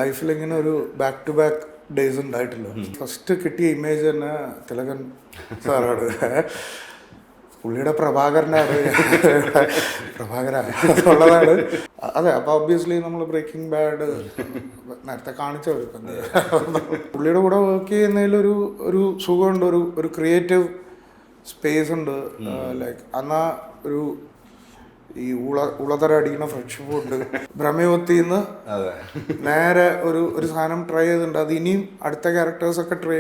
ലൈഫിൽ ഇങ്ങനെ ഒരു ബാക്ക് ടു ബാക്ക് ഡേയ്സ് ഉണ്ടായിട്ടില്ല. ഫസ്റ്റ് കിട്ടിയ ഇമേജ് തന്നെ തിലകൻ സാറാണ്. പുള്ളിയുടെ പ്രഭാകരനാണ് പ്രഭാകരനുള്ളതാണ്. അതെ, അപ്പോൾ ഒബ്വിയസ്ലി നമ്മൾ ബ്രേക്കിംഗ് ബാഡ് നേരത്തെ കാണിച്ചവർക്ക് പുള്ളിയുടെ കൂടെ വർക്ക് ചെയ്യുന്നതിലൊരു ഒരു സുഖമുണ്ട്, ഒരു ക്രിയേറ്റീവ് സ്പേസ് ഉണ്ട്. ലൈക്ക് എന്നാ ഒരു ഈ ഉളതര അടിക്കുന്ന ഫ്രണ്ട്ഷിപ്പ് ഉണ്ട്. ഭ്രമയുവത്തിന്ന് നേരെ ഒരു സാധനം ട്രൈ ചെയ്തിട്ടുണ്ട്. അത് ഇനിയും അടുത്ത ക്യാരക്ടേഴ്സൊക്കെ ട്രൈ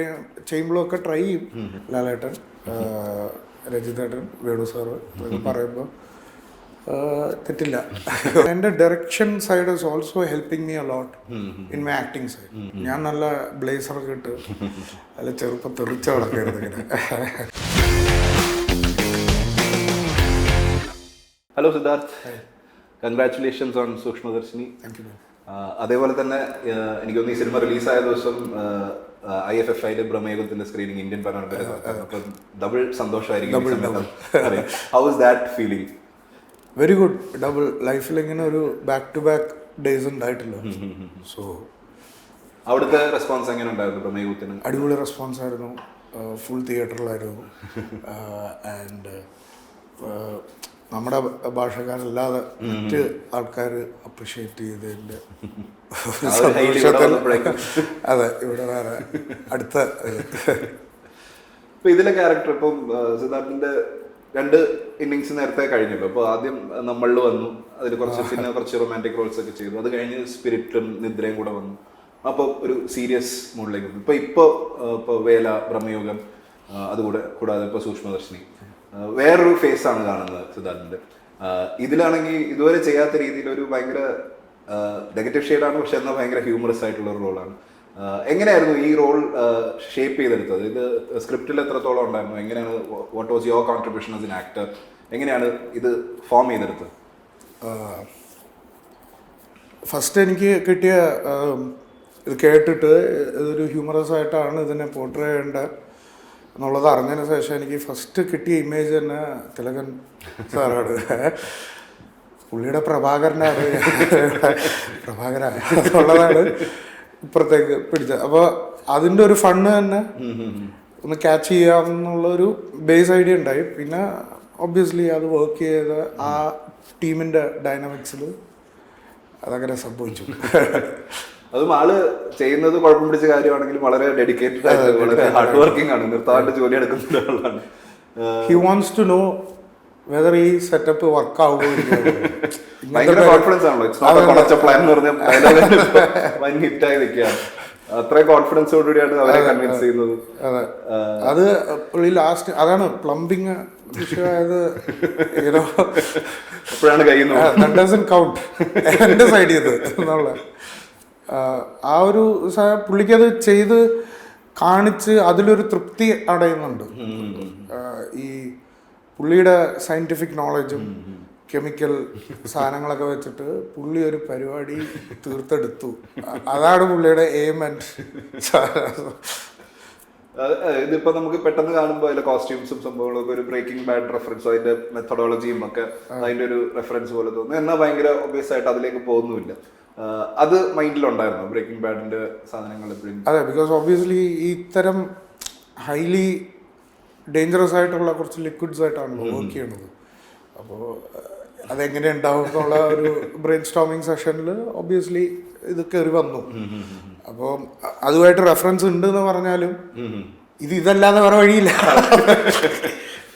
ചെയ്യുമ്പോഴൊക്കെ ട്രൈ ചെയ്യും. ലാലേട്ടൻ, രജിതേട്ടൻ, വേണു സാറ് ഇതൊക്കെ പറയുമ്പോൾ തെറ്റില്ല. എൻ്റെ direction side is also helping me a lot in my acting side. ഞാൻ നല്ല ബ്ലേസറൊക്കെ ഇട്ട് നല്ല ചെറുപ്പം തെറിച്ച നടക്കരുത് ഇങ്ങനെ. Hello Siddharth, congratulations on Sookshmadarshini. Thank you. അതേപോലെ തന്നെ എനിക്കൊന്ന് ഈ സിനിമ റിലീസായ ദിവസം IFFI ബ്രഹ്മയുഗത്തിന്റെ സ്ക്രീനിങ് ഇന്ത്യൻ പരമ്പര, അപ്പം ഡബിൾ സന്തോഷമായിരിക്കും. How is that feeling? Very good. Double ലൈഫിൽ ഇങ്ങനെ ഒരു ബാക്ക് ടു ബാക്ക് ഡേയ്സ് ഉണ്ടായിട്ടില്ല. സോ അവിടുത്തെ റെസ്പോൺസ് എങ്ങനെ ഉണ്ടായിരുന്നു ബ്രഹ്മയുഗത്തിന്? അടിപൊളി റെസ്പോൺസ് ആയിരുന്നു. ഫുൾ തിയേറ്ററിലായിരുന്നു. ആൻഡ് നമ്മുടെ ഭാഷക്കാരല്ലാതെ മറ്റ് ആൾക്കാർ അപ്രിഷ്യേറ്റ് ചെയ്തതിൻ്റെ അതെ, ഇവിടെ വേറെ അടുത്ത ഇപ്പൊ ഇതിലെ ക്യാരക്ടർ ഇപ്പം സിദ്ധാർത്ഥിന്റെ 2 ഇന്നിങ്സ് നേരത്തെ കഴിഞ്ഞല്ലോ. അപ്പോൾ ആദ്യം നമ്മളിൽ വന്നു, അതിൽ കുറച്ച് റൊമാൻറ്റിക് റോൾസ് ഒക്കെ ചെയ്തു. അത് കഴിഞ്ഞ് സ്പിരിറ്റും നിദ്രയും കൂടെ വന്നു. അപ്പോൾ ഒരു സീരിയസ് മൂഡിലേക്ക് ഇപ്പോൾ വേല, ബ്രഹ്മയുഗം, കൂടാതെ ഇപ്പോൾ സൂക്ഷ്മദർശിനി വേറൊരു ഫേസ് ആണ് കാണുന്നത് സിദ്ധാർത്ഥിന്റെ. ഇതിലാണെങ്കിൽ ഇതുവരെ ചെയ്യാത്ത രീതിയിൽ ഒരു ഭയങ്കര നെഗറ്റീവ് ഷെയ്ഡാണ്, പക്ഷെ എന്നാൽ ഭയങ്കര ഹ്യൂമറസ് ആയിട്ടുള്ള ഒരു റോളാണ്. എങ്ങനെയായിരുന്നു ഈ റോൾ ഷേപ്പ് ചെയ്തെടുത്തത്? ഇത് സ്ക്രിപ്റ്റിൽ എത്രത്തോളം ഉണ്ടായിരുന്നു? എങ്ങനെയാണ്, what was your contribution as an actor? എങ്ങനെയാണ് ഇത് ഫോം ചെയ്തെടുത്തത്? ഫസ്റ്റ് എനിക്ക് കിട്ടിയ ഇത് കേട്ടിട്ട് ഇതൊരു ഹ്യൂമറസ് ആയിട്ടാണ് ഇതിനെ പോർട്രേ ചെയ്യേണ്ടത് എന്നുള്ളത് അറിഞ്ഞതിന് ശേഷം എനിക്ക് ഫസ്റ്റ് കിട്ടിയ ഇമേജ് തന്നെ തിലകൻ സാറാണ്. പുള്ളിയുടെ പ്രഭാകരനാണ് പ്രഭാകരനുള്ളതാണ് ഇപ്പുറത്തേക്ക് പിടിച്ചത്. അപ്പോൾ അതിൻ്റെ ഒരു ഫണ്ണ് തന്നെ ഒന്ന് ക്യാച്ച് ചെയ്യാമെന്നുള്ളൊരു ബേസ് ഐഡിയ ഉണ്ടായി. പിന്നെ ഒബ്വിയസ്ലി അത് വർക്ക് ചെയ്ത ആ ടീമിൻ്റെ ഡൈനാമിക്സിൽ അതങ്ങനെ സംഭവിച്ചു. അതും ആള് ചെയ്യുന്നത് കുഴപ്പം പിടിച്ച കാര്യമാണെങ്കിലും വളരെ ഡെഡിക്കേറ്റഡ് ആയിട്ട് വളരെ ഹാർഡ് വർക്കിംഗ് ആണ്, നിർത്താണ്ട് ജോലി എടുക്കുന്ന ആളാണ്. He wants to know whether ഈ സെറ്റപ്പ് വർക്ക് ആവുമോ. ഭയങ്കര കോൺഫിഡൻസ് ആണല്ലോ. പ്ലാൻ എന്ന് പറഞ്ഞാൽ ഹിറ്റായി നിൽക്കുകയാണ്. അത്രയും കോൺഫിഡൻസോടുകൂടിയാണ് അവരെ കൺവിൻസ് ചെയ്യുന്നത്. അതെ, അത് പുള്ളി ലാസ്റ്റ് അതാണ് പ്ലംബിങ് വിഷയമായത്. എപ്പോഴാണ് കഴിയുന്നത് കൗണ്ട് എൻ്റെ സൈഡ് ചെയ്ത് എന്നുള്ള ആ ഒരു പുള്ളിക്കത് ചെയ്ത് കാണിച്ച് അതിലൊരു തൃപ്തി അടയുന്നുണ്ട്. ഈ പുള്ളിയുടെ സയൻറ്റിഫിക് നോളജും കെമിക്കൽ സാധനങ്ങളൊക്കെ വെച്ചിട്ട് പുള്ളി ഒരു പരിപാടി തീർത്തെടുത്തു. അതാണ് പുള്ളിയുടെ എയിം ആൻഡ്. ഇതിപ്പോ നമുക്ക് പെട്ടെന്ന് കാണുമ്പോൾ അതിലെ കോസ്റ്റ്യൂംസും സംഭവങ്ങളൊക്കെ ഒരു ബ്രേക്കിംഗ് ബാഡ് റെഫറൻസ്, അതിന്റെ മെത്തഡോളജിയും ഒക്കെ അതിന്റെ ഒരു റെഫറൻസ് പോലെ തോന്നുന്നു. എന്നാൽ ഭയങ്കര ഒബ്വിയസ് ആയിട്ട് അതിലേക്ക് പോകുന്നുമില്ല. അത് മൈൻഡിലുണ്ടായിരുന്നു ബ്രേക്കിംഗ് ബാഡിന്റെ സാധനങ്ങൾ എപ്പോഴും? അതെ, ബിക്കോസ് ഒബ്വിയസ്ലി ഇത്തരം ഹൈലി ഡേഞ്ചറസ് ആയിട്ടുള്ള കുറച്ച് ലിക്വിഡ്സ് ആയിട്ടാണല്ലോ വർക്ക് ചെയ്യണത്. അപ്പോൾ അതെങ്ങനെ ഉണ്ടാവും എന്നുള്ള ഒരു ബ്രെയിൻ സ്റ്റോമിങ് സെഷനിൽ ഒബ്വിയസ്ലി ഇത് കയറി വന്നു. അപ്പോൾ അതുമായിട്ട് റെഫറൻസ് ഉണ്ട് എന്ന് പറഞ്ഞാലും ഇതല്ലാതെ വേറെ വഴിയില്ല.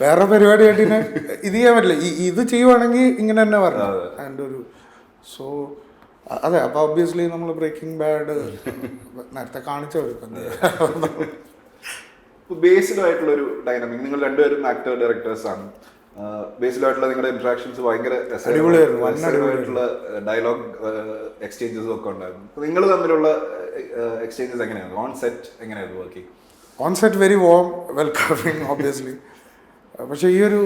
വേറെ പരിപാടിയായിട്ട് ഇത് ചെയ്യാൻ പറ്റില്ല. ഇത് ചെയ്യുവാണെങ്കിൽ ഇങ്ങനെ തന്നെ പറഞ്ഞു അതിൻ്റെ ഒരു. സോ അതെ, അപ്പോൾ ഒബ്വിയസ്ലി നമ്മൾ ബ്രേക്കിംഗ് ബാഡ് നേരത്തെ കാണിച്ചവർക്ക് ബേസ്ഡ് ആയിട്ടുള്ള ഒരു ഡൈനാമിക്. നിങ്ങൾ രണ്ടുപേരും ആക്ടർ ഡയറക്ടേഴ്സ് ആണ്. ബേസ്ഡ് ആയിട്ടുള്ള നിങ്ങളുടെ ഇന്ററാക്ഷൻസ് ഭയങ്കര രസകരമായിട്ടുള്ള ഡയലോഗ് എക്സ്ചേഞ്ചസും ഒക്കെ ഉണ്ടായിരുന്നു. നിങ്ങൾ തമ്മിലുള്ള എക്സ്ചേഞ്ചസ് എങ്ങനെയായിരുന്നു? ഓൺ സെറ്റ് എങ്ങനെയായിരുന്നു working? On set very warm welcoming obviously. പക്ഷേ ഈ ഒരു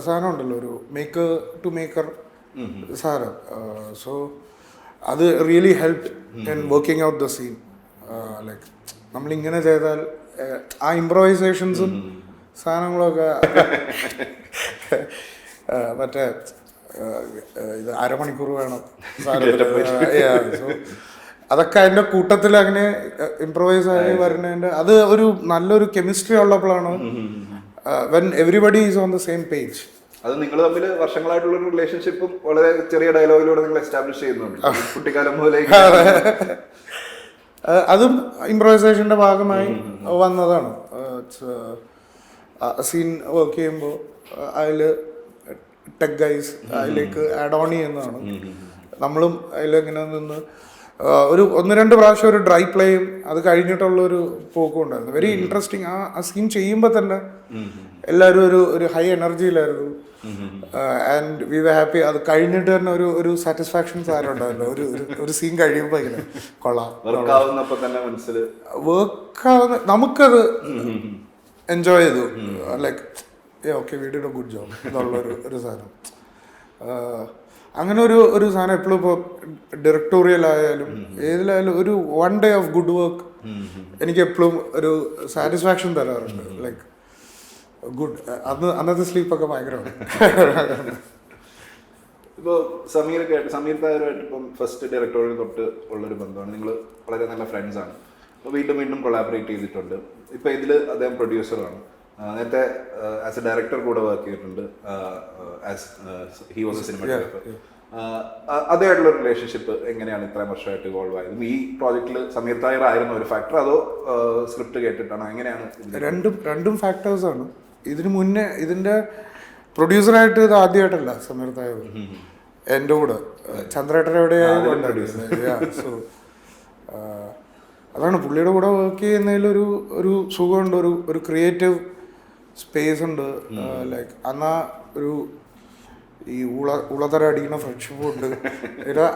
സാധനം ഉണ്ടല്ലോ, ഒരു മേക്കർ ടു മേക്കർ സാധനം. സോ അത് really help in working out the scene. Like നമ്മളിങ്ങനെ ചെയ്താൽ ആ ഇംപ്രവൈസേഷൻസും സാധനങ്ങളൊക്കെ മറ്റേ ഇത് 1/2 മണിക്കൂർ വേണം. സോ അതൊക്കെ അതിന്റെ കൂട്ടത്തിൽ അങ്ങനെ ഇംപ്രവൈസ് ആയി വരുന്നതിന്റെ അത് ഒരു നല്ലൊരു കെമിസ്ട്രി ഉള്ളപ്പോഴാണ് when everybody is on the same page. അത് നിങ്ങൾ തമ്മിൽ വർഷങ്ങളായിട്ടുള്ള ഒരു റിലേഷൻഷിപ്പും വളരെ ചെറിയ ഡയലോഗിലൂടെ നിങ്ങൾ എസ്റ്റാബ്ലിഷ് ചെയ്യുന്നുണ്ട് കുട്ടിക്കാലം മുതലേ. അതും ഇംപ്രവൈസേഷന്റെ ഭാഗമായി വന്നതാണ്. സീൻ വർക്ക് ചെയ്യുമ്പോൾ അതിൽ ടെക് ഗൈസ് അതിലേക്ക് ആഡ് ഓൺ ചെയ്യുന്നതാണ്. നമ്മളും അതിലിങ്ങനെ നിന്ന് ഒരു 1-2 പ്രാവശ്യം ഒരു ഡ്രൈ പ്ലേയും അത് കഴിഞ്ഞിട്ടുള്ളൊരു പോക്കും ഉണ്ടായിരുന്നു. Very interesting. ആ സീൻ ചെയ്യുമ്പോൾ തന്നെ എല്ലാവരും ഒരു ഹൈ എനർജിയിലായിരുന്നു. And we were happy. അത് കഴിഞ്ഞിട്ട് തന്നെ ഒരു സാറ്റിസ്ഫാക്ഷൻ സാറുണ്ടായിരുന്നു. ഒരു സീൻ കഴിയുമ്പോൾ ഇങ്ങനെ കൊള്ളാം, വർക്കാവുന്ന നമുക്കത് എൻജോയ് ചെയ്തു. Like okay we did A good job എന്നുള്ളൊരു സാധനം. അങ്ങനെ ഒരു സാധനം എപ്പോഴും ഇപ്പോൾ ഡയറക്ടോറിയൽ ആയാലും ഏതിലായാലും ഒരു 1 day ഓഫ് ഗുഡ് വർക്ക് എനിക്ക് എപ്പോഴും ഒരു സാറ്റിസ്ഫാക്ഷൻ തരാറുണ്ട്. Like good. അന്നത്തെ സ്ലീപ്പൊക്കെ ഭയങ്കരമാണ്. ഇപ്പോൾ സമീർ തായരുമായിട്ട് ഇപ്പം ഫസ്റ്റ് ഡയറക്ടോറിയൽ തൊട്ട് ഉള്ളൊരു ബന്ധമാണ്. നിങ്ങൾ വളരെ നല്ല ഫ്രണ്ട്സാണ്. അപ്പോൾ വീണ്ടും കൊളാബറേറ്റ് ചെയ്തിട്ടുണ്ട്. ഇപ്പോൾ ഇതിൽ അദ്ദേഹം പ്രൊഡ്യൂസറാണ്. നേരത്തെ ആസ് എ ഡയറക്ടർ കൂടെ വർക്ക് ചെയ്തിട്ടുണ്ട്. He was a cinematographer. അതുമായിട്ടുള്ള റിലേഷൻഷിപ്പ് എങ്ങനെയാണ് ഇത്രയും വർഷമായിട്ട് ഇവോൾവ് ആയത്? ഈ പ്രോജക്റ്റിൽ സമീർ തായർ ആയിരുന്നു ഒരു ഫാക്ടർ, അതോ സ്ക്രിപ്റ്റ് കേട്ടിട്ടാണോ? എങ്ങനെയാണ്? രണ്ടും ഫാക്ടേഴ്സാണ്. ഇതിന് മുന്നേ ഇതിൻ്റെ പ്രൊഡ്യൂസറായിട്ട് ഇത് ആദ്യമായിട്ടല്ല സമീർ തായർ. എൻ്റെ കൂടെ ചന്ദ്രേട്ടൻ എവിടെയായി. സോ അതാണ് പുള്ളിയുടെ കൂടെ വർക്ക് ചെയ്യുന്നതിൽ ഒരു സുഖമുണ്ട്, ഒരു ക്രിയേറ്റീവ് സ്പേസ് ഉണ്ട്. ലൈക്ക് എന്നാ ഒരു ഈ ഉളതര അടിക്കുന്ന ഫ്രണ്ട്ഷിപ്പും ഉണ്ട്.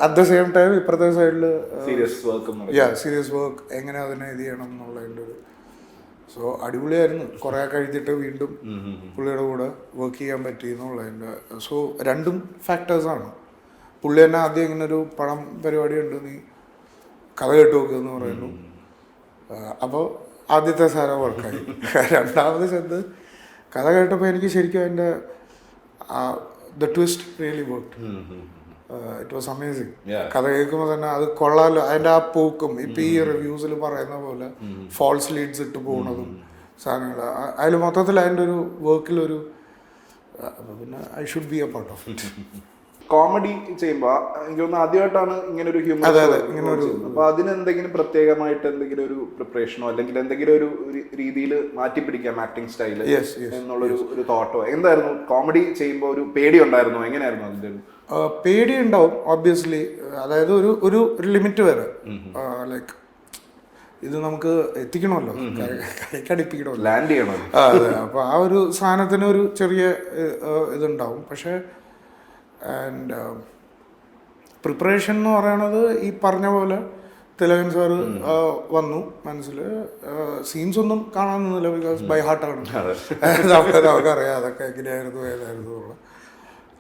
അറ്റ് ദ സെയിം ടൈം ഇപ്പുറത്തെ സൈഡിൽ സീരിയസ് വർക്ക് എങ്ങനെ അതിനെ ഇത് ചെയ്യണം എന്നുള്ളതിൻ്റെ ഒരു. സോ അടിപൊളിയായിരുന്നു. കുറേ കഴിഞ്ഞിട്ട് വീണ്ടും പുള്ളിയുടെ കൂടെ വർക്ക് ചെയ്യാൻ പറ്റി എന്നുള്ളതിൻ്റെ. സോ രണ്ടും ഫാക്ടേഴ്സാണ്. പുള്ളി തന്നെ ആദ്യം ഇങ്ങനെ ഒരു പടം പരിപാടി ഉണ്ട്, നീ കഥ കേട്ട് നോക്കുമെന്ന് പറയുന്നു. അപ്പോൾ ആദ്യത്തെ സാധനം വർക്കായി. രണ്ടാമത് ചെന്ന് കഥ കേട്ടപ്പോൾ എനിക്ക് ശരിക്കും അതിൻ്റെ the twist really work. It was amazing. കഥ കേൾക്കുമ്പോൾ തന്നെ അത് കൊള്ളാലോ. അതിൻ്റെ ആ പോക്കും ഇപ്പം ഈ റിവ്യൂസിൽ പറയുന്ന പോലെ ഫോൾസ് ലീഡ്സ് ഇട്ട് പോകുന്നതും സാധനങ്ങൾ അതിൽ മൊത്തത്തിൽ അതിൻ്റെ ഒരു വർക്കിലൊരു പിന്നെ I should be A part of it. Comedy ചെയ്യുമ്പോൾ എനിക്ക് തോന്നുന്നു ആദ്യമായിട്ടാണ് ഇങ്ങനെ ഒരു ഹ്യൂമർ. അപ്പൊ അതിന് എന്തെങ്കിലും പ്രത്യേകമായിട്ട് എന്തെങ്കിലും ഒരു പ്രിപ്പറേഷനോ അല്ലെങ്കിൽ എന്തെങ്കിലും ഒരു രീതിയിൽ മാറ്റിപ്പിടിക്കാം ആക്ടിങ് സ്റ്റൈല് എന്നുള്ളൊരു തോട്ടോ എന്തായിരുന്നു? കോമഡി ചെയ്യുമ്പോൾ ഒരു പേടി ഉണ്ടായിരുന്നു? എങ്ങനെയായിരുന്നു അതിന്റെ ഒരു? പേടി ഉണ്ടാവും ഓബ്വിയസ്ലി. അതായത് ഒരു ലിമിറ്റ് വരെ. ലൈക്ക് ഇത് നമുക്ക് എത്തിക്കണമല്ലോ, കൈക്കടിപ്പിക്കണമല്ലോ, ലാൻഡ് ചെയ്യണമല്ലോ. അതെ. അപ്പോൾ ആ ഒരു സാധനത്തിന് ഒരു ചെറിയ ഇതുണ്ടാവും. പക്ഷേ ആൻഡ് പ്രിപ്പറേഷൻ എന്ന് പറയണത് ഈ പറഞ്ഞ പോലെ തിലകൻ സാറ് വന്നു മനസ്സിൽ. സീൻസ് ഒന്നും കാണാൻ നിന്നില്ല, ബിക്കോസ് ബൈ ഹാർട്ടാണ്. നമുക്കറിയാം അതൊക്കെ എങ്ങനെയായിരുന്നു ഏതായിരുന്നു ഉള്ളത്.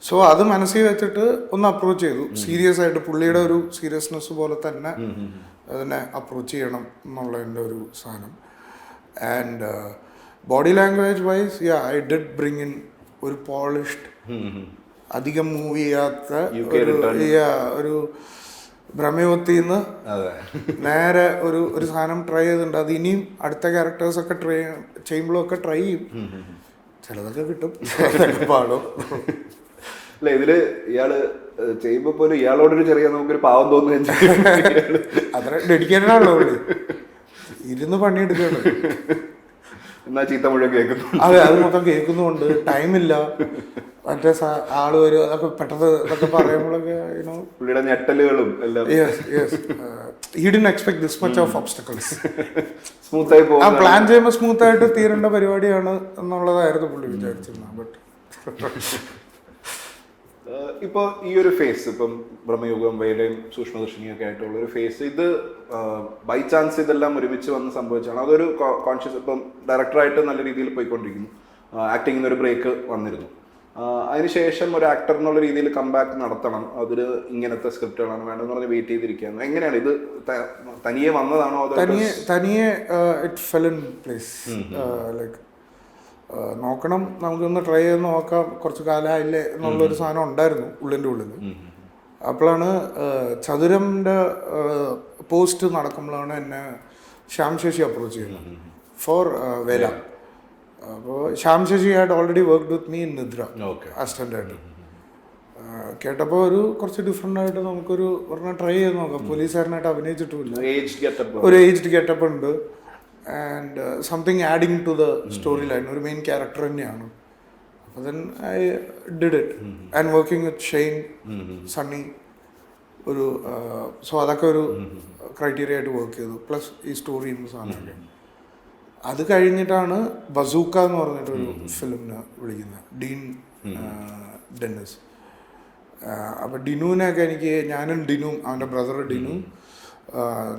സോ അത് മനസ്സിൽ വെച്ചിട്ട് ഒന്ന് അപ്രോച്ച് ചെയ്തു. സീരിയസ് ആയിട്ട് പുള്ളിയുടെ ഒരു സീരിയസ്നെസ് പോലെ തന്നെ അതിനെ അപ്രോച്ച് ചെയ്യണം എന്നുള്ളതിൻ്റെ ഒരു സാധനം. And body language vice I did bring in ഒരു പോളിഷ്ഡ്, അധികം മൂവ് ചെയ്യാത്ത ഒരു ഭ്രമയുവത്തിന്ന് നേരെ ഒരു സാധനം ട്രൈ ചെയ്തിട്ടുണ്ട്. അത് ഇനിയും അടുത്ത ക്യാരക്ടേഴ്സൊക്കെ ട്രൈ ചെയ്യുമ്പോഴൊക്കെ ട്രൈ ചെയ്യും. ചിലതൊക്കെ കിട്ടും, ചിലതൊക്കെ പാടും. അല്ല, ഇതില് ഇയാള് ചെയ്യുമ്പോ പോലും ഇയാളോടൊരു ചെറിയ നമുക്കൊരു പാവം തോന്നുന്നു. അത്ര ഡെഡിക്കേറ്റഡ് ആണല്ലോ ഇരുന്ന് പണിയെടുക്കണം. എന്നാ ചീത്ത മുഴുവൻ കേൾക്കുന്നു. അതെ, അത് മൊത്തം കേൾക്കുന്നുണ്ട്. ടൈമില്ല. മറ്റേ ആള് വരും, അതൊക്കെ പെട്ടെന്ന് ഇതൊക്കെ പറയുമ്പോഴൊക്കെ പുള്ളിയുടെ ഞെട്ടലുകളും എല്ലാം. He didn't expect this much of obstacles. സ്മൂത്തായി ആ പ്ലാൻ ചെയ്യുമ്പോൾ സ്മൂത്ത് ആയിട്ട് തീരേണ്ട പരിപാടിയാണ് എന്നുള്ളതായിരുന്നു പുള്ളി വിചാരിച്ചിരുന്നത്. ബട്ട് ഇപ്പൊ ഈ ഒരു ഫേസ്, ഇപ്പം ബ്രഹ്മയുഗം, വയലയും സൂക്ഷ്മദർശിനിയൊക്കെ ആയിട്ടുള്ള ഒരു ഫേസ്, ഇത് ബൈ ചാൻസ് ഇതെല്ലാം ഒരുമിച്ച് വന്ന് സംഭവിച്ചാണ്? അതൊരു കോൺഷ്യസ്, ഇപ്പം ഡയറക്ടറായിട്ട് നല്ല രീതിയിൽ പോയിക്കൊണ്ടിരിക്കുന്നു, ആക്ടിങ്ങിന് ഒരു ബ്രേക്ക് വന്നിരുന്നു, അതിനുശേഷം ഒരു ആക്ടർ എന്നുള്ള രീതിയിൽ കംബാക്ക് നടത്തണം, അതിൽ ഇങ്ങനത്തെ സ്ക്രിപ്റ്റുകളാണ് വേണ്ടതെന്ന് പറഞ്ഞ് വെയിറ്റ് ചെയ്തിരിക്കുകയാണ്. എങ്ങനെയാണ് ഇത് തനിയെ വന്നതാണോ? തനിയെ it fell in place. Like നോക്കണം, നമുക്കൊന്ന് ട്രൈ ചെയ്ത് നോക്കാം, കുറച്ച് കാലമായില്ലേ എന്നുള്ളൊരു സാധനം ഉണ്ടായിരുന്നു ഉള്ളിൻ്റെ ഉള്ളിൽ. അപ്പോഴാണ് ചതുരൻ്റെ പോസ്റ്റ് നടക്കുമ്പോഴാണ് എന്നെ ശ്യാം ശശി അപ്രോച്ച് ചെയ്യുന്നത് ഫോർ വേല. അപ്പോൾ Shyam Sasi had already work with me in Nidra അസിസ്റ്റൻ്റായിട്ട്. കേട്ടപ്പോൾ ഒരു കുറച്ച് ഡിഫറെൻ്റ് ആയിട്ട് നമുക്കൊരു ഒരെണ്ണം ട്രൈ ചെയ്ത് നോക്കാം. പോലീസുകാരനായിട്ട് അഭിനയിച്ചിട്ടുമില്ല, ഒരു ഏജ്ഡ് ഗെറ്റപ്പ് ഉണ്ട്, and something adding to the story line, ഒരു മെയിൻ ക്യാരക്ടർ തന്നെയാണ്. അപ്പോൾ then I did it and working with Shane, Sunny, ഒരു സോ അതൊക്കെ ഒരു ക്രൈറ്റീരിയ ആയിട്ട് വർക്ക് ചെയ്തു. പ്ലസ് ഈ സ്റ്റോറിയും സാധനമൊക്കെ. അത് കഴിഞ്ഞിട്ടാണ് ബസൂക്ക എന്ന് പറഞ്ഞിട്ടൊരു ഫിലിമിന് വിളിക്കുന്നത്, ഡീൻ ഡെന്നിസ്. അപ്പോൾ ഡിനുവിനെയൊക്കെ എനിക്ക്, ഞാനും ഡിനും അവൻ്റെ ബ്രദർ ഡിനും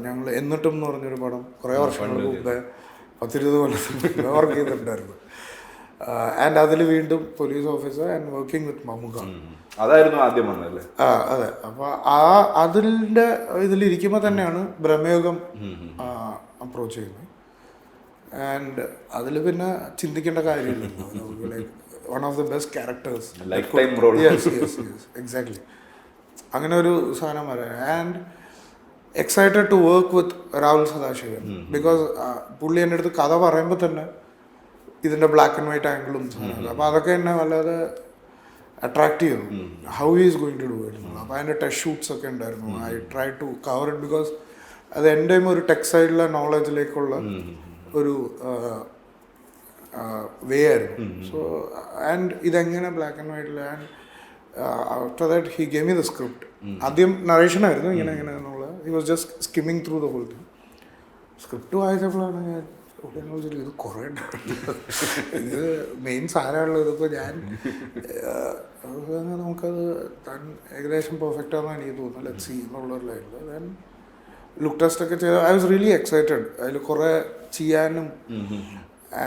ഞങ്ങൾ എന്നിട്ടും എന്ന് പറഞ്ഞൊരു പടം കുറേ വർഷങ്ങൾക്ക് മുമ്പേ 10-20 കൊല്ലത്തിന് വർക്ക് ചെയ്തിട്ടുണ്ടായിരുന്നു. ആൻഡ് അതിൽ വീണ്ടും police officer and working with Mammukka. അതായിരുന്നു ആദ്യം വന്നല്ലേ? അതെ. അപ്പോൾ അതിൻ്റെ ഇതിലിരിക്കുമ്പോൾ തന്നെയാണ് ബ്രഹ്മയുഗം അപ്രോച്ച് ചെയ്യുന്നത്. ആൻഡ് അതിൽ പിന്നെ ചിന്തിക്കേണ്ട കാര്യമില്ലല്ലോ, like one of the best characters, exactly അങ്ങനെ ഒരു സാധനം വരാൻ. And excited to work with Rahul Sadasivan, because പുള്ളി എൻ്റെ അടുത്ത് കഥ പറയുമ്പോൾ തന്നെ ഇതിൻ്റെ ബ്ലാക്ക് ആൻഡ് വൈറ്റ് ആംഗിളും സാധനങ്ങൾ, അപ്പോൾ അതൊക്കെ എന്നെ വല്ലാതെ അട്രാക്ട് ചെയ്തു. How is going to do it. അപ്പോൾ അതിൻ്റെ ടെസ്റ്റ് ഷൂട്ട്സ് ഒക്കെ ഉണ്ടായിരുന്നു. I try to cover it because അത് എൻ്റെയും ഒരു ടെക് സൈഡിലെ നോളജിലേക്കുള്ള ഒരു വേ ആയിരുന്നു. സോ ആൻഡ് ഇതെങ്ങനെ ബ്ലാക്ക് ആൻഡ് വൈറ്റിൽ. And after that he gave me the script. ആദ്യം നറേഷനായിരുന്നു ഇങ്ങനെ എന്നുള്ളത്. He was just skimming through the whole thing. Script വായിച്ചപ്പോഴാണ് ഞാൻ ഇത് കുറേ ഇത് മെയിൻ സാധനമുള്ളത്. ഇതിപ്പോൾ ഞാൻ നമുക്കത് ഏകദേശം പെർഫെക്റ്റ് ആണെന്ന് എനിക്ക് തോന്നുന്നു. ലെറ്റ് സി എന്നുള്ളൊരു ലൈനിൽ ദെൻ ലുക്ക് ടെസ്റ്റ് ഒക്കെ ചെയ്ത് ഐ വാസ് റിയലി എക്സൈറ്റഡ്. അതിൽ കുറേ ചെയ്യാനും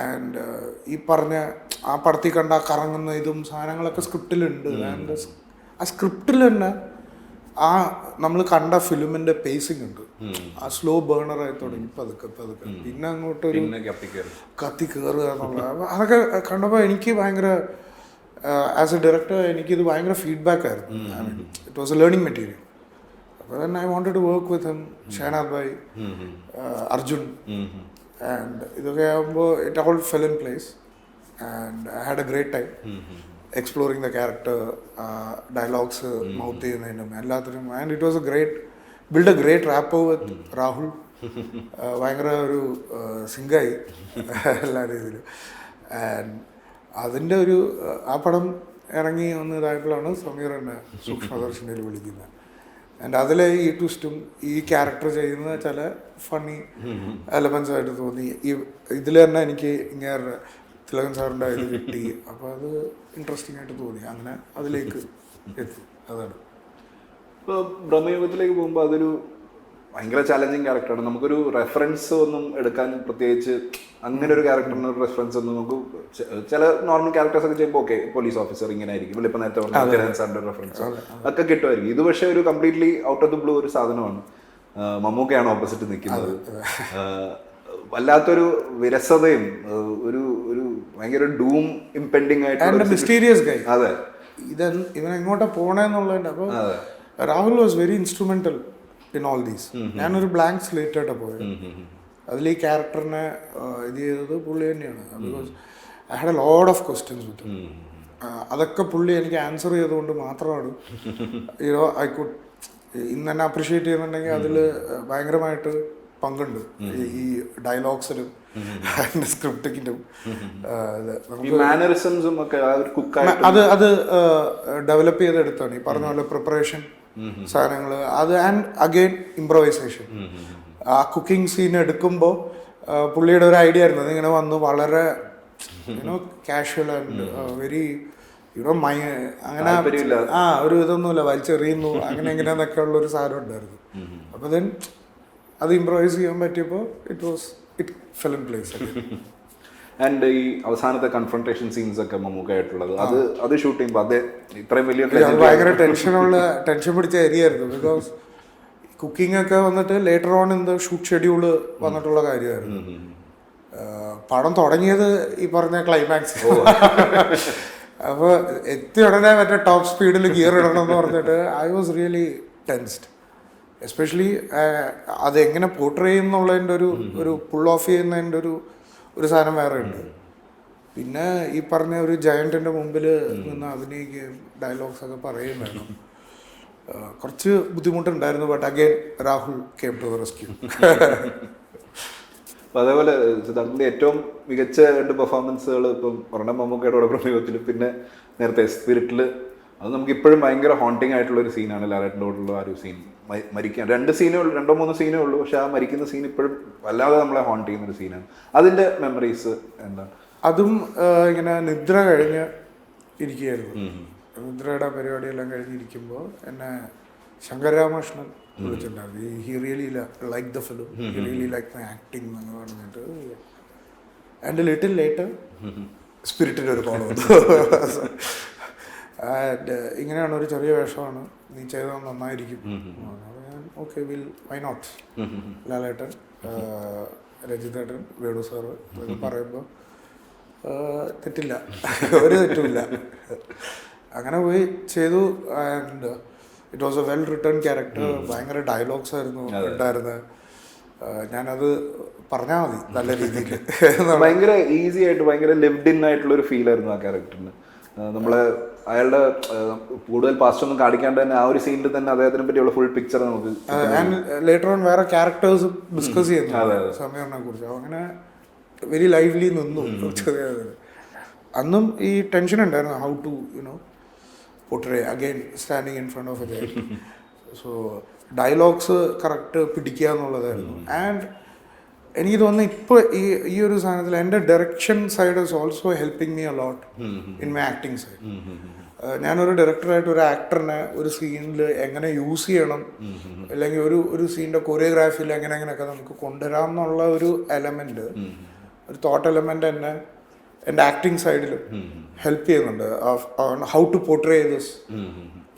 ആൻഡ് ഈ പറഞ്ഞ ആ പടത്തിൽ കണ്ട കറങ്ങുന്ന ഇതും സാധനങ്ങളൊക്കെ സ്ക്രിപ്റ്റിലുണ്ട്. ആൻഡ് ആ സ്ക്രിപ്റ്റിൽ തന്നെ ആ നമ്മൾ കണ്ട ഫിലിമിൻ്റെ പേസിങ് ഉണ്ട്. ആ സ്ലോ ബേണറായി തുടങ്ങി പതുക്കെ പിന്നെ അങ്ങോട്ടൊരു കത്തി കയറുക എന്നുള്ളത്. അതൊക്കെ കണ്ടപ്പോൾ എനിക്ക് ഭയങ്കര, ആസ് എ ഡയറക്ടർ എനിക്കിത് ഭയങ്കര ഫീഡ്ബാക്ക് ആയിരുന്നു. I mean it was a learning material. അപ്പോൾ then I wanted to work with him, Shahanad bhai, Arjun, and ഇതൊക്കെ ആകുമ്പോൾ it all fell in place and I had a great time exploring the character, dialogues mouth ചെയ്യുന്നതിനും എല്ലാത്തിനും. And it was build a great rapport with Rahul. ഭയങ്കര ഒരു സിംഗായി എല്ലാ രീതിയിലും. And അതിൻ്റെ ഒരു ആ പടം ഇറങ്ങി ഒന്ന് ഇതായപ്പോഴാണ് സമീർ എന്നെ സൂക്ഷ്മദർശിനിയിൽ വിളിക്കുന്നത്. ആൻഡ് അതിലെ ഈ ട്വിസ്റ്റും ഈ ക്യാരക്ടർ ചെയ്യുന്ന ചില ഫണ്ണി എലമെൻസ് ആയിട്ട് തോന്നി. ഇതിൽ തന്നെ എനിക്ക് ഇങ്ങനെ തിലകൻ സാറിൻ്റെ ഇത് കിട്ടി. അപ്പോൾ അത് ഇൻട്രസ്റ്റിംഗ് ആയിട്ട് തോന്നി. അങ്ങനെ അതിലേക്ക് എത്തി. അതാണ്. ഇപ്പോൾ ബ്രഹ്മയുഗത്തിലേക്ക് പോകുമ്പോൾ അതൊരു ഭയങ്കര ചാലഞ്ചിങ് ക്യാരക്ടറാണ്. നമുക്കൊരു റെഫറൻസ് ഒന്നും എടുക്കാൻ പ്രത്യേകിച്ച് അങ്ങനെ ഒരു ക്യാരക്ടറിന് ഒരു റെഫറൻസ് ഒന്നും നമുക്ക് ചില നോർമൽ ക്യാരക്ടേഴ്സ് ഒക്കെ ചെയ്യുമ്പോൾ ഓക്കെ പോലീസ് ഓഫീസർ ഇങ്ങനെ ആയിരിക്കും, ഇപ്പം നേരത്തെ പറഞ്ഞ സാറിൻ്റെ റെഫറൻസ് ഒക്കെ കിട്ടുമായിരിക്കും. ഇത് പക്ഷേ ഒരു completely out of the blue ഒരു സാധനമാണ്. മമ്മൂക്കയാണ് ഓപ്പോസിറ്റ് നിൽക്കുന്നത്. വല്ലാത്തൊരു വിരസതയും ഒരു ഒരു ഭയങ്കര ഡൂം ഇംപെൻഡിങ് ആയിട്ട് മിസ്റ്റീരിയസ് ഗൈ. അതെ, ഇവൻ എങ്ങോട്ടാ പോണേന്നുള്ളതിൻ്റെ. അപ്പോൾ Rahul was very instrumental in all these. ഞാനൊരു ബ്ലാങ്ക് സ്ലേറ്റ് ആയിട്ടാണ് പോയത്. അതിൽ ഈ ക്യാരക്ടറിനെ ഇത് ചെയ്തത് പുള്ളി തന്നെയാണ്. Because I had A load of questions with. അതൊക്കെ പുള്ളി എനിക്ക് ആൻസർ ചെയ്തുകൊണ്ട് മാത്രമാണ് യുനോ ഐ കുഡ് ഇന്ന് തന്നെ അപ്രിഷ്യേറ്റ് ചെയ്യുന്നുണ്ടെങ്കിൽ അതിൽ ഭയങ്കരമായിട്ട് പങ്കുണ്ട് ഈ ഡയലോഗ്സിലും അതിൻ്റെ സ്ക്രിപ്റ്റിലും. അത് ഡെവലപ്പ് ചെയ്തെടുത്താണ് ഈ പറഞ്ഞ പോലെ പ്രിപ്പറേഷൻ സാധനങ്ങൾ. അത് ആൻഡ് അഗെയിൻ ഇംപ്രവൈസേഷൻ. ആ കുക്കിംഗ് സീൻ എടുക്കുമ്പോൾ പുള്ളിയുടെ ഒരു ഐഡിയ ആയിരുന്നു. അതിങ്ങനെ വന്ന് വളരെ കാഷ്വൽ ആൻഡ് വെരി അങ്ങനെ ഒരു ഇതൊന്നുമില്ല, വലിച്ചെറിയുന്നു അങ്ങനെ എങ്ങനെയാന്നൊക്കെ ഉള്ള ഒരു സാധനം ഉണ്ടായിരുന്നു. അപ്പോൾ ദെൻ അത് ഇംപ്രവൈസ് ചെയ്യാൻ പറ്റിയപ്പോൾ it fell in place. And ഈ അവസാനത്തെ കൺഫ്രണ്ടേഷൻ സീൻസ് ഒക്കെ മമ്മൂക്കായിട്ടുള്ളത് അത് ഷൂട്ട് ചെയ്യുമ്പോൾ അത് ഇത്രയും വലിയ ഭയങ്കര ടെൻഷൻ പിടിച്ച ഏരിയയായിരുന്നു. ബിക്കോസ് കുക്കിംഗ് ഒക്കെ വന്നിട്ട് later on in the shoot schedule വന്നിട്ടുള്ള കാര്യമായിരുന്നു. പടം തുടങ്ങിയത് ഈ പറഞ്ഞ ക്ലൈമാക്സ്. അപ്പോൾ എത്തിയ ഉടനെ മറ്റേ ടോപ്പ് സ്പീഡിൽ ഗിയർ ഇടണം എന്ന് പറഞ്ഞിട്ട് I was really tensed. Especially അതെങ്ങനെ പോർട്രേ ചെയ്യുന്നുള്ളതിൻ്റെ ഒരു പുൾ ഓഫ് ചെയ്യുന്നതിൻ്റെ ഒരു സാധനം വേറെ ഉണ്ട്. പിന്നെ ഈ പറഞ്ഞ ഒരു ജയൻറ്റിൻ്റെ മുമ്പിൽ നിന്ന് അഭിനയിക്കുകയും ഡയലോഗ്സ് ഒക്കെ പറയുകയും വേണം. കുറച്ച് ബുദ്ധിമുട്ടുണ്ടായിരുന്നു. But again Rahul came to the rescue. അപ്പോൾ അതേപോലെ സിദ്ധാർത്ഥിൻ്റെ ഏറ്റവും മികച്ച 2 പെർഫോമൻസുകൾ ഇപ്പം ഒരെണ്ണം മമ്മൂക്കയുടെ പ്രയോഗത്തിലും പിന്നെ നേരത്തെ സ്പിരിറ്റിൽ, അത് നമുക്ക് ഇപ്പോഴും ഭയങ്കര ഹോണ്ടിങ് ആയിട്ടുള്ള ഒരു സീനാണ് ലാലേട്ടൻ്റെ കൂടെയുള്ള ആ ഒരു സീൻ. മരിക്കാൻ 2 സീനേ ഉള്ളൂ, 2-3 സീനേ ഉള്ളൂ, പക്ഷെ ആ മരിക്കുന്ന സീൻ ഇപ്പോഴും വല്ലാതെ നമ്മളെ ഹോണ്ട് ചെയ്യുന്ന ഒരു സീനാണ്. അതിൻ്റെ മെമ്മറീസ് എന്താണ്? അതും ഇങ്ങനെ നിദ്ര കഴിഞ്ഞ് ഇരിക്കുകയായിരുന്നു. നിദ്രയുടെ പരിപാടിയെല്ലാം കഴിഞ്ഞിരിക്കുമ്പോൾ എന്നെ ശങ്കർ രാമകൃഷ്ണൻ വിളിച്ചിട്ടുണ്ടായിരുന്നു. He really like the film, he really like my acting എന്ന് പറഞ്ഞിട്ട്. ആൻഡ് ലിറ്റിൽ ലേറ്റർ സ്പിരിറ്റിൻ്റെ ഒരു കോൾ വന്നു. ആൻഡ് ഇങ്ങനെയാണ്, ഒരു ചെറിയ വേഷമാണ്, നീ ചെയ്താൽ നന്നായിരിക്കും. Okay, well why not. Lalettan, Rajithettan, Venu sir പറയുമ്പോൾ തെറ്റില്ല, ഒരു തെറ്റുമില്ല. അങ്ങനെ പോയി ചെയ്തു. And it was a well written character. ഭയങ്കര ഡയലോഗ്സ് ആയിരുന്നു ഉണ്ടായിരുന്നത്. ഞാനത് പറഞ്ഞാൽ മതി നല്ല രീതിയിൽ. ഭയങ്കര ഈസി ആയിട്ട് ഭയങ്കര ലിവ്ഡ് ഇൻ ആയിട്ടുള്ള ഒരു ഫീൽ ആയിരുന്നു ആ ക്യാരക്ടറിന്. നമ്മളെ അയാളുടെ കൂടുതൽ പാസ്റ്റ് ഒന്നും കാണിക്കാണ്ട് തന്നെ ആ ഒരു സീനിൽ തന്നെ അദ്ദേഹത്തിനെ പറ്റിയുള്ള ഫുൾ പിക്ചർ നമുക്ക് ലേറ്റർ ഓൺ വേറെ ക്യാരക്ടേഴ്സും ഡിസ്കസ് ചെയ്യുന്നു സമയത്തിനെ കുറിച്ച്. അങ്ങനെ വെരി ലൈവ്ലി നിന്നു. അന്നും ഈ ടെൻഷൻ ഉണ്ടായിരുന്നു, how to portray again standing in front of a judge. So dialogues correct പിടിക്കുക എന്നുള്ളതായിരുന്നു. ആൻഡ് എനിക്ക് തോന്നുന്നു ഇപ്പോൾ ഈ ഒരു സാധനത്തിൽ എൻ്റെ direction side is also helping me a lot in my acting side. ഞാനൊരു ഡയറക്ടറായിട്ട് ഒരു ആക്ടറിനെ ഒരു സീനിൽ എങ്ങനെ യൂസ് ചെയ്യണം, അല്ലെങ്കിൽ ഒരു സീനിൻ്റെ കൊറിയോഗ്രാഫിയിൽ എങ്ങനെയൊക്കെ നമുക്ക് കൊണ്ടുവരാം എന്നുള്ള ഒരു എലമെൻറ്റ്, ഒരു തോട്ട് എലമെൻ്റ് തന്നെ എൻ്റെ ആക്ടിങ് സൈഡിൽ ഹെൽപ്പ് ചെയ്യുന്നുണ്ട്. How to portray this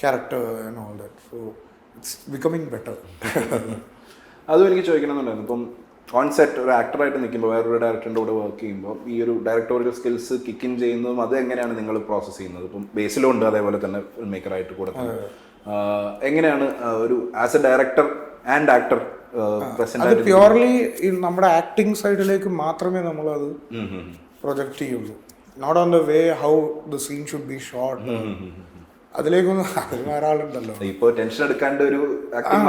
character and all that. So it's becoming better. അതും എനിക്ക് ചോദിക്കണമെന്നുണ്ടായിരുന്നു. ഇപ്പം ഓൺ സെറ്റ് ഒരു ആക്ടറായിട്ട് നിൽക്കുമ്പോൾ വേറൊരു ഡയറക്ടറിൻ്റെ കൂടെ വർക്ക് ചെയ്യുമ്പോൾ ഈ ഒരു ഡയറക്ടോറിയൽ സ്കിൽസ് കിക്ക് ഇൻ ചെയ്യുന്നതും അത് എങ്ങനെയാണ് നിങ്ങൾ പ്രോസസ്സ് ചെയ്യുന്നത്? ഇപ്പം ബേസിലും ഉണ്ട്, അതേപോലെ തന്നെ ഫിൽം മേക്കറായിട്ട് കൂടെ എങ്ങനെയാണ് ഒരു as a director and actor അത് പ്യുവർലി നമ്മുടെ ആക്ടിങ് സൈഡിലേക്ക് മാത്രമേ നമ്മളത് പ്രൊജക്റ്റ് ചെയ്യുള്ളൂ. Not on the way how the scene should be shot. അതിലേക്കൊന്നും അതിൽ വേറെ ആളുണ്ടല്ലോ. ഇപ്പോൾ ടെൻഷൻ എടുക്കാണ്ട് ഒരു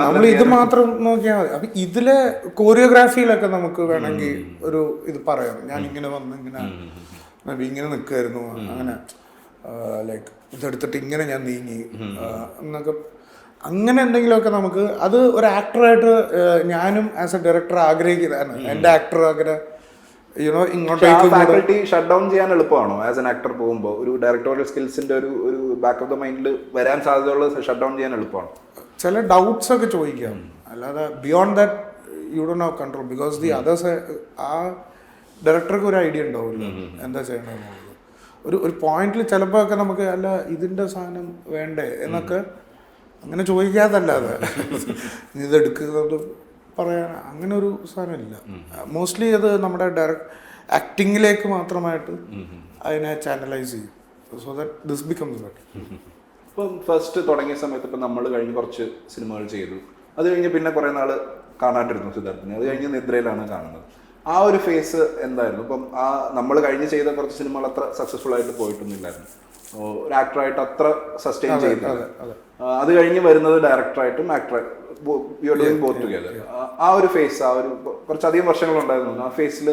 നമ്മൾ ഇത് മാത്രം നോക്കിയാൽ മതി. അപ്പം ഇതിലെ കോറിയോഗ്രാഫിയിലൊക്കെ നമുക്ക് വേണമെങ്കിൽ ഒരു ഇത് പറയാം. ഞാൻ ഇങ്ങനെ വന്ന് ഇങ്ങനെ നിൽക്കുമായിരുന്നു, അങ്ങനെ ലൈക്ക് ഇതെടുത്തിട്ട് ഇങ്ങനെ ഞാൻ നീങ്ങി എന്നൊക്കെ, അങ്ങനെ എന്തെങ്കിലുമൊക്കെ നമുക്ക് അത് ഒരു ആക്ടറായിട്ട് ഞാനും ആസ് എ ഡയറക്ടർ ആഗ്രഹിക്കുന്നതാണ്. എൻ്റെ ആക്ടർ അങ്ങനെ ഫാക്കൽറ്റി ഷട്ട് ഡൗൺ ചെയ്യാൻ എളുപ്പമാണോ ആസ് എൻ ആക്ടർ പോകുമ്പോൾ? ഒരു ഡയറക്ടോറിയൽ സ്കിൽസിന്റെ ഒരു ബാക്ക് ഓഫ് ദ മൈൻഡിൽ വരാൻ സാധ്യതയുള്ള ഷട്ട് ഡൗൺ ചെയ്യാൻ എളുപ്പമാണോ? ചില ഡൗട്ട്സ് ഒക്കെ ചോദിക്കാം, അല്ലാതെ beyond that you don't have control. Because the others, ആ ഡയറക്ടർക്ക് ഒരു ഐഡിയ ഉണ്ടാവില്ല എന്താ ചെയ്യണമെന്നുള്ളത്. ഒരു പോയിന്റിൽ ചിലപ്പോൾ ഒക്കെ നമുക്ക് അല്ല ഇതിൻ്റെ സാധനം വേണ്ടേ എന്നൊക്കെ അങ്ങനെ ചോദിക്കാതല്ലാതെ ഇതെടുക്കുന്നത് പറയാൻ അങ്ങനെ ഒരു സാധനമില്ല. മോസ്റ്റ്ലി അത് നമ്മുടെ ആക്ടിങ്ങിലേക്ക് മാത്രമായിട്ട് അതിനെ ചാനലൈസ് ചെയ്യും. So that this becomes better. ഇപ്പം ഫസ്റ്റ് തുടങ്ങിയ സമയത്ത് ഇപ്പം നമ്മൾ കഴിഞ്ഞ് കുറച്ച് സിനിമകൾ ചെയ്തു, അത് കഴിഞ്ഞ് പിന്നെ കുറേ നാൾ കാണാണ്ടിരുന്നു സിദ്ധാർത്ഥിനെ. അത് കഴിഞ്ഞ് നിദ്രയിലാണ് കാണുന്നത്. ആ ഒരു ഫേസ് എന്തായിരുന്നു? ഇപ്പം ആ നമ്മൾ കഴിഞ്ഞ് ചെയ്ത കുറച്ച് സിനിമകൾ അത്ര സക്സസ്ഫുൾ ആയിട്ട് പോയിട്ടൊന്നുമില്ലായിരുന്നു. ഒരു ആക്ടറായിട്ട് അത്ര സസ്റ്റെയിൻ ചെയ്യുന്നത്. അത് കഴിഞ്ഞ് വരുന്നത് ഡയറക്ടറായിട്ടും ആക്ടറായിട്ടും ബോത്ത് ടുഗദർ. ആ ഒരു ഫേസ്, ആ ഒരു കുറച്ചധികം വർഷങ്ങളുണ്ടായിരുന്നു ആ ഫേസിൽ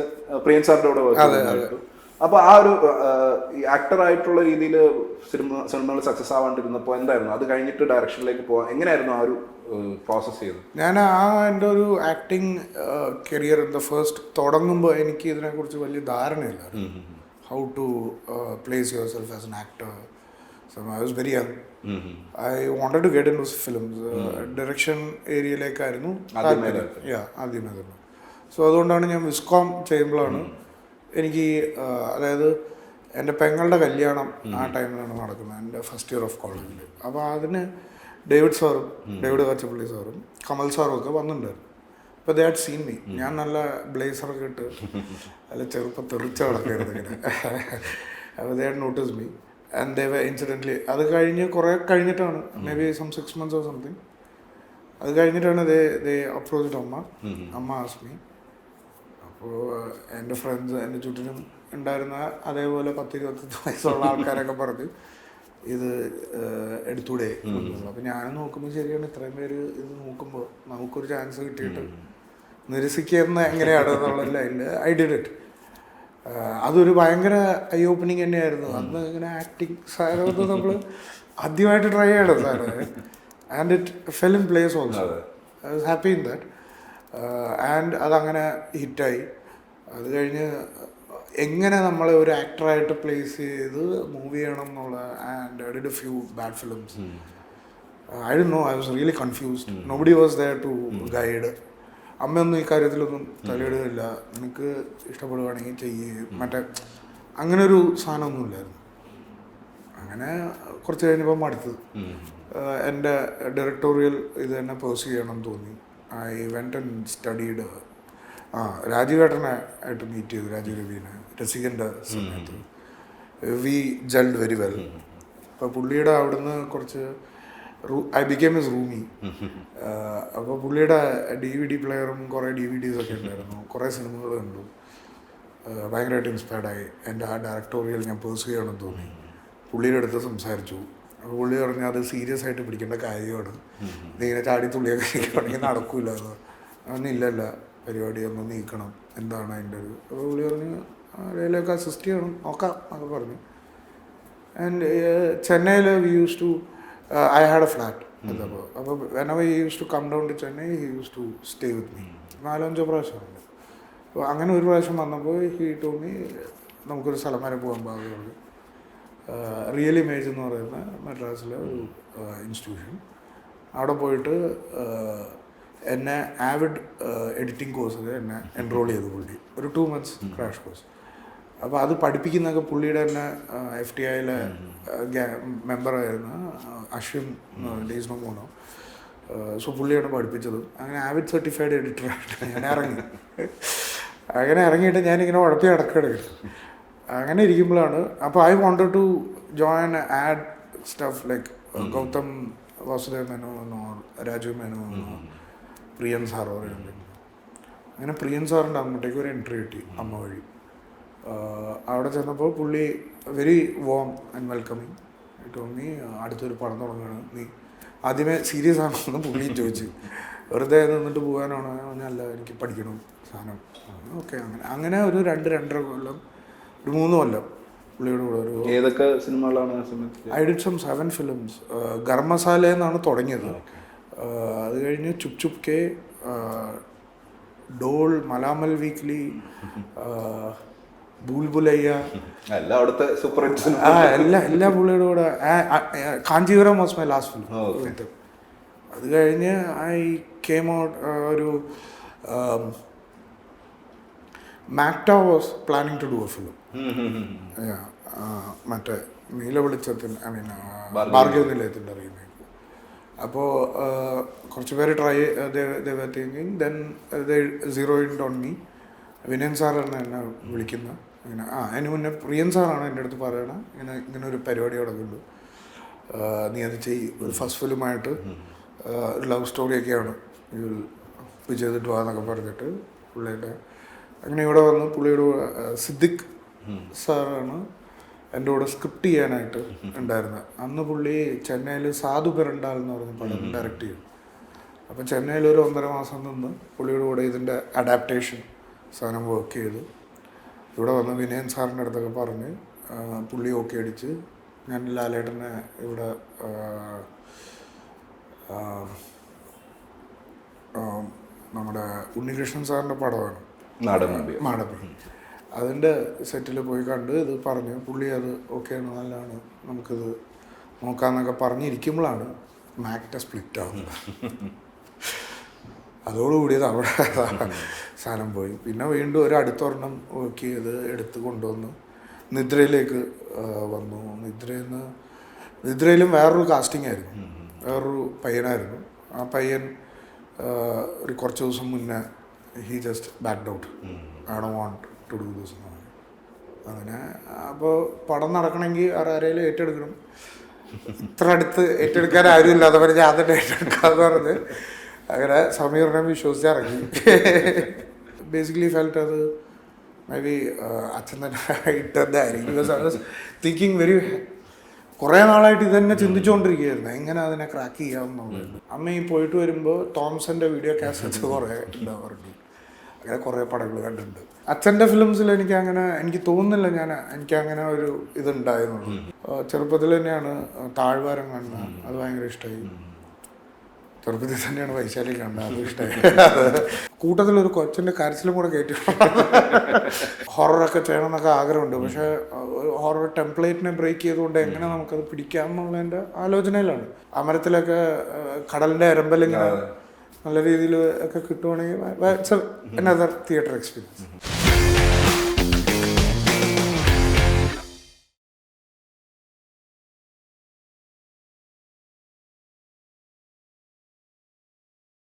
പ്രിയൻ സാറിന്റെ കൂടെ വർക്ക് ചെയ്തിട്ടുണ്ടായിരുന്നു. അപ്പൊ ആ ഒരു ആക്ടറായിട്ടുള്ള രീതിയിൽ സിനിമകൾ സക്സസ് ആവാണ്ടിരുന്നപ്പോൾ എന്തായിരുന്നു അത് കഴിഞ്ഞിട്ട് ഡയറക്ഷനിലേക്ക് പോകാൻ എങ്ങനെയായിരുന്നു ആ ഒരു പ്രോസസ് ചെയ്തത്? ഞാൻ എൻ്റെ ഒരു ആക്ടിങ് കരിയർ ഫസ്റ്റ് തുടങ്ങുമ്പോൾ എനിക്ക് ഇതിനെക്കുറിച്ച് വലിയ ധാരണയില്ലായിരുന്നു. How to place yourself as an actor. So I was very young. I wanted to get into films. Direction ഏരിയയിലേക്കായിരുന്നു ആദ്യമേ തന്നെ. സോ അതുകൊണ്ടാണ് ഞാൻ വിസ്കോം ചെയ്യുമ്പോഴാണ് എനിക്ക് അതായത് എൻ്റെ പെങ്ങളുടെ കല്യാണം ആ ടൈമിലാണ് നടക്കുന്നത്, എൻ്റെ ഫസ്റ്റ് ഇയർ ഓഫ് കോളേജിൽ. അപ്പോൾ അതിന് ഡേവിഡ് കാച്ചപ്പള്ളി സാറും കമൽ സാറും ഒക്കെ വന്നിട്ടുണ്ടായിരുന്നു. അപ്പോൾ ദേ ഹാഡ് സീൻ മീ. ഞാൻ നല്ല ബ്ലേസറൊക്കെ ഇട്ട് നല്ല ചെറുപ്പം തെറിച്ച കിടക്കായിരുന്നു ഇങ്ങനെ. അപ്പോൾ they had notice me. And they were incidentally അത് കഴിഞ്ഞ് കുറേ കഴിഞ്ഞിട്ടാണ്, maybe some 6 months or something, അത് കഴിഞ്ഞിട്ടാണ് ദേ അപ്രോച്ച്ഡ് അമ്മ ആസ്മി. അപ്പോൾ എൻ്റെ ഫ്രണ്ട്സ് എൻ്റെ ചുറ്റിനും ഉണ്ടായിരുന്ന അതേപോലെ 10-21 വയസ്സുള്ള ആൾക്കാരൊക്കെ പറഞ്ഞ് ഇത് എടുത്തൂടെ. അപ്പം ഞാൻ നോക്കുമ്പോൾ ശരിയാണ്, ഇത്രയും പേര് ഇത് നോക്കുമ്പോൾ നമുക്കൊരു ചാൻസ് കിട്ടിയിട്ട് നിരസിക്കുന്ന എങ്ങനെയാണ് എന്നുള്ള ലൈനിൽ ഐ ഡിഡ് ഇറ്റ്. അതൊരു ഭയങ്കര ഐ ഓപ്പണിങ് തന്നെയായിരുന്നു. അന്ന് ഇങ്ങനെ ആക്ടിങ് സാധനം നമ്മൾ ആദ്യമായിട്ട് ട്രൈ ചെയ്യണം sir. And it fell in place also. I was happy in that. And അതങ്ങനെ ഹിറ്റായി. അത് കഴിഞ്ഞ് എങ്ങനെ നമ്മളെ ഒരു ആക്ടറായിട്ട് പ്ലേസ് ചെയ്ത് മൂവ് ചെയ്യണം എന്നുള്ള. And I did a few bad films. I don't know, I was really confused. Nobody was there to guide. അമ്മയൊന്നും ഈ കാര്യത്തിലൊന്നും തലയിടുകയില്ല, നിനക്ക് ഇഷ്ടപ്പെടുകയാണെങ്കിൽ ചെയ്യുക, മറ്റേ അങ്ങനെ ഒരു സാധനമൊന്നുമില്ലായിരുന്നു. അങ്ങനെ കുറച്ച് കഴിഞ്ഞപ്പോൾ മടുത്ത് എൻ്റെ ഡയറക്ടോറിയൽ ഇത് തന്നെ പേഴ്സ്യൂ ചെയ്യണം എന്ന് തോന്നി. I went and studied. രാജീവേട്ടനെ ആയിട്ട് മീറ്റ് ചെയ്തു, രാജീവ് രവീനെ, രസികൻ്റെ സമയത്ത്. We gelled very well. അപ്പോൾ പുള്ളിയുടെ അവിടുന്ന് കുറച്ച് ഐ ബിക്കേം ഹിസ് റൂമി. അപ്പോൾ പുള്ളിയുടെ DVD പ്ലെയറും കുറേ DVDs ഒക്കെ ഉണ്ടായിരുന്നു, കുറേ സിനിമകൾ കണ്ടു. ഭയങ്കരമായിട്ട് ഇൻസ്പയർഡായി. എൻ്റെ ആ ഡയറക്ടോറിയൽ ഞാൻ പേഴ്സ്യൂ ചെയ്യണമെന്ന് തോന്നി. പുള്ളിയുടെ അടുത്ത് സംസാരിച്ചു. അപ്പോൾ പുള്ളി പറഞ്ഞു അത് സീരിയസ് ആയിട്ട് പിടിക്കേണ്ട കാര്യമാണ്, നീ ഇങ്ങനെ ചാടി തുള്ളിയൊക്കെ കഴിക്കുകയാണെങ്കിൽ നടക്കില്ല. അതൊന്നും ഇല്ലല്ല, പരിപാടി ഒന്ന് നീക്കണം, എന്താണ് അതിൻ്റെ ഒരു. അപ്പോൾ പുള്ളി പറഞ്ഞു അതിലൊക്കെ അസിസ്റ്റ് ചെയ്യണം, നോക്കാം എന്നൊക്കെ പറഞ്ഞു. ആൻഡ് ചെന്നൈയിൽ we use to I had a flat. അപ്പോൾ whenever he used to come down to Chennai, he used to stay with me. 4-5 പ്രാവശ്യമുണ്ട്. അപ്പോൾ അങ്ങനെ ഒരു പ്രാവശ്യം വന്നപ്പോൾ he told me നമുക്കൊരു സ്ഥലം വരെ പോകാൻ പാകുള്ളൂ. റിയൽ ഇമേജ് എന്ന് പറയുന്ന മദ്രാസിലെ ഒരു ഇൻസ്റ്റിറ്റ്യൂഷൻ. അവിടെ പോയിട്ട് എന്നെ ആവിഡ് എഡിറ്റിംഗ് കോഴ്സിൽ എന്നെ എൻറോൾ ചെയ്തു പുള്ളി. ഒരു 2 months ക്രാഷ് കോഴ്സ്. അപ്പോൾ അത് പഠിപ്പിക്കുന്നതൊക്കെ പുള്ളിയുടെ തന്നെ FTIയിലെ മെമ്പറായിരുന്ന അശ്വിൻ ഡേയ്സ് മോണോ. സോ പുള്ളിയാണ് പഠിപ്പിച്ചത്. അങ്ങനെ ആവിഡ് സർട്ടിഫൈഡ് എഡിറ്ററായിട്ട് ഞാൻ ഇറങ്ങി. അങ്ങനെ ഇറങ്ങിയിട്ട് ഞാനിങ്ങനെ ഉഴപ്പി നടക്കുകയാണ്. അങ്ങനെ ഇരിക്കുമ്പോഴാണ് അപ്പോൾ I wanted to join ad stuff like Gautham Vasudev മേനോനോ രാജു മേനോനോ പ്രിയൻ സാറോ എന്തെങ്കിലും. അങ്ങനെ പ്രിയൻ സാറിൻ്റെ അങ്ങോട്ടേക്ക് ഒരു എൻട്രി കിട്ടി അമ്മ വഴി. അവിടെ ചെന്നപ്പോൾ പുള്ളി very warm and welcoming. Tommy അടുത്തൊരു പടം തുടങ്ങുകയാണ്, നീ ആദ്യമേ സീരിയസ് ആണോ എന്ന് പുള്ളിയും ചോദിച്ചു. വെറുതെ നിന്നിട്ട് പോകാനാണോ? അല്ല, എനിക്ക് പഠിക്കണം സാധനം. ഓക്കെ. അങ്ങനെ ഒരു 2-2.5 കൊല്ലം, ഒരു 3 കൊല്ലം പുള്ളിയുടെ കൂടെ. ഒരു ഏതൊക്കെ സിനിമകളാണ്? I did some 7 films. Garam Masala എന്നാണ് തുടങ്ങിയത്. അത് കഴിഞ്ഞ് ചുപ് ചുപ് കെ, ഡോൾ, മലാമൽ വീക്ക്ലി, ബുൽബുലയ്യ, അവിടുത്തെ സൂപ്പർ ഹിറ്റ്. എല്ലാ പുള്ളിയുടെ കൂടെ. Kanchipuram was my last film. അത് കഴിഞ്ഞ് ഐ കെയിം ഔട്ട് ഒരു Macta was planning to do a film. മറ്റേ നീല വെളിച്ചത്തിൽ, ഐ മീൻ ഭാർഗവ നിലയത്തിൻ്റെ റീമേക്ക്. അപ്പോൾ കുറച്ച് പേര് try thinking. Then zero in on me. Vinayan സാറാണ് എന്നെ വിളിക്കുന്നത്. ഇങ്ങനെ അതിന് മുന്നേ പ്രിയൻ സാറാണ് എൻ്റെ അടുത്ത് പറയണം, ഇങ്ങനെ ഒരു പരിപാടി നടക്കുന്നുണ്ട്, നീ അത് ഒരു ഫസ്റ്റ് ഫിലിമായിട്ട് ഒരു ലവ് സ്റ്റോറിയൊക്കെയാണ്, ഇത് ചെയ്തിട്ട് പോകാന്നൊക്കെ പറഞ്ഞിട്ട് പുള്ളിയുടെ അങ്ങനെ ഇവിടെ വന്ന് പുള്ളിയുടെ സിദ്ദിഖ് സാറാണ് എൻ്റെ കൂടെ സ്ക്രിപ്റ്റ് ചെയ്യാനായിട്ട് ഉണ്ടായിരുന്നത്. അന്ന് പുള്ളി ചെന്നൈയിൽ സാധു പെരണ്ടാൽ എന്ന് പറഞ്ഞ പടം ഡയറക്റ്റ് ചെയ്യും. അപ്പം ചെന്നൈയിൽ ഒരു 1.5 മാസം നിന്ന് പുള്ളിയുടെ കൂടെ ഇതിൻ്റെ അഡാപ്റ്റേഷൻ സാധനം വർക്ക് ചെയ്തു. ഇവിടെ വന്ന് വിനയൻ സാറിൻ്റെ അടുത്തൊക്കെ പറഞ്ഞ് പുള്ളി ഓക്കെ അടിച്ച് ഞാൻ ലാലേട്ടനെ ഇവിടെ നമ്മുടെ ഉണ്ണികൃഷ്ണൻ സാറിൻ്റെ പടമാണ് മാടമ്പി. അതിൻ്റെ സെറ്റിൽ പോയി കണ്ട് ഇത് പറഞ്ഞു. പുള്ളി അത് ഓക്കെയാണ്, നല്ലതാണ്, നമുക്കിത് നോക്കാമെന്നൊക്കെ പറഞ്ഞിരിക്കുമ്പോഴാണ് മാക്ട സ്പ്ലിറ്റ് ആവുന്നത്. അതോടുകൂടി അത് അവിടെ സാധനം പോയി. പിന്നെ വീണ്ടും ഒരു അടുത്തൊരെണ്ണം വർക്ക് ചെയ്ത് എടുത്ത് കൊണ്ടുവന്ന് നിദ്രയിലേക്ക് വന്നു. നിദ്രയിലും വേറൊരു കാസ്റ്റിംഗ് ആയിരുന്നു, വേറൊരു പയ്യനായിരുന്നു. ആ പയ്യൻ ഒരു കുറച്ച് ദിവസം മുന്നേ he just backed out, I don't want to do this. അങ്ങനെ അപ്പോൾ പടം നടക്കണമെങ്കിൽ ആരെങ്കിലും ഏറ്റെടുക്കണം. ഇത്ര അടുത്ത് ഏറ്റെടുക്കാൻ ആരും ഇല്ലാതെ പറഞ്ഞ് ഞാൻ തന്നെ ഏറ്റെടുക്കാമെന്ന് പറഞ്ഞ് അങ്ങനെ സമീറിനെ വിശ്വസിച്ചിറങ്ങി. ബേസിക്കലി ഫെൽറ്റ് അത് മേ ബി അച്ഛൻ തന്നെ ഇട്ടതായിരിക്കും. Because I was thinking very കുറേ നാളായിട്ട് ഇതന്നെ ചിന്തിച്ചുകൊണ്ടിരിക്കുകയായിരുന്നു എങ്ങനെ അതിനെ ക്രാക്ക് ചെയ്യാമെന്നുള്ളത്. അമ്മ ഈ പോയിട്ട് വരുമ്പോൾ തോംസന്റെ വീഡിയോ കാസറ്റ്സ് കുറേ ഉണ്ടാവാറുണ്ട്. അങ്ങനെ കുറേ പടങ്ങൾ കണ്ടിട്ടുണ്ട്. അച്ഛൻ്റെ ഫിലിംസിൽ എനിക്ക് തോന്നുന്നില്ല എനിക്കങ്ങനെ ഒരു ഇതുണ്ടായിരുന്നു. ചെറുപ്പത്തിൽ തന്നെയാണ് താഴ്വാരം കാണുന്നത്, അത് ഭയങ്കര ഇഷ്ടമായി. ചെറുപ്പത്തിൽ തന്നെയാണ് വൈശാലി കാണുന്നത്, അതും ഇഷ്ടമായി. കൂട്ടത്തിലൊരു കൊച്ചിൻ്റെ കരച്ചിലും കൂടെ കയറ്റി. ഹൊററൊക്കെ ചെയ്യണമെന്നൊക്കെ ആഗ്രഹമുണ്ട്, പക്ഷേ ഹൊറർ ടെംപ്ലേറ്റിനെ ബ്രേക്ക് ചെയ്തുകൊണ്ട് എങ്ങനെ നമുക്കത് പിടിക്കാം എന്നുള്ളതിൻ്റെ ആലോചനയിലാണ്. അമരത്തിലൊക്കെ കടലിൻ്റെ എരമ്പലിങ്ങനെ നല്ല രീതിയിൽ ഒക്കെ കിട്ടുവാണെങ്കിൽ ഇറ്റ്സ് അനദർ തിയേറ്റർ എക്സ്പീരിയൻസ്.